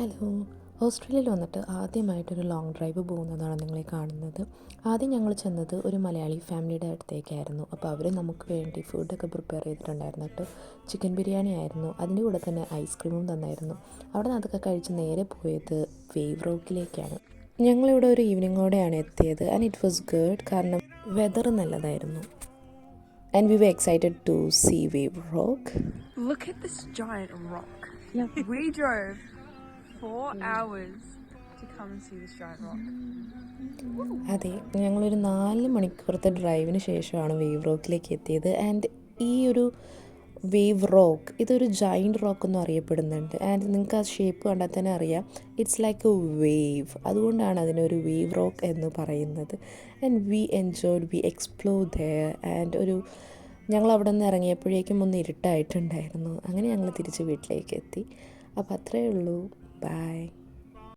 Hello. ഓസ്ട്രേലിയയിൽ വന്നിട്ട് ആദ്യമായിട്ടൊരു ലോങ് ഡ്രൈവ് പോകുന്നതാണ് നിങ്ങളെ കാണുന്നത്. ആദ്യം ഞങ്ങൾ ചെന്നത് ഒരു മലയാളി ഫാമിലിയുടെ അടുത്തേക്കായിരുന്നു. അപ്പോൾ അവർ നമുക്ക് വേണ്ടി ഫുഡൊക്കെ പ്രിപ്പയർ ചെയ്തിട്ടുണ്ടായിരുന്നു കേട്ടോ. ചിക്കൻ ബിരിയാണി ആയിരുന്നു, അതിൻ്റെ കൂടെ തന്നെ ഐസ്ക്രീമും തന്നായിരുന്നു. അവിടെ നിന്ന് അതൊക്കെ കഴിച്ച് നേരെ പോയത് വേവ് റോക്കിലേക്കാണ്. ഞങ്ങളിവിടെ ഒരു ഈവനിങ്ങോടെയാണ് എത്തിയത്. ആൻഡ് ഇറ്റ് വാസ് ഗുഡ്, കാരണം വെതർ നല്ലതായിരുന്നു. And we were excited to see wave rock. Look at this giant rock. We drove 4 hours to come and see this giant rock. അതെ, ഞങ്ങളൊരു 4 മണിക്കൂറത്തെ ഡ്രൈവിന് ശേഷമാണ് വേവ് റോക്കിലേക്ക് എത്തിയത്. ആൻഡ് ഈ ഒരു വേവ് റോക്ക് ഇതൊരു ജൈൻറ്റ് rock എന്നും അറിയപ്പെടുന്നുണ്ട്. ആൻഡ് നിങ്ങൾക്ക് ആ ഷേപ്പ് കണ്ടാൽ തന്നെ അറിയാം, ഇറ്റ്സ് ലൈക്ക് എ വേവ്. അതുകൊണ്ടാണ് അതിനൊരു വേവ് റോക്ക് എന്ന് പറയുന്നത്. And we enjoyed, we explore there. And ഞങ്ങൾ അവിടെ നിന്ന് ഇറങ്ങിയപ്പോഴേക്കും ഒന്ന് ഇരുട്ടായിട്ടുണ്ടായിരുന്നു. അങ്ങനെ ഞങ്ങൾ തിരിച്ച് വീട്ടിലേക്ക് എത്തി. അപ്പോൾ അത്രയേ ഉള്ളൂ. ബൈ.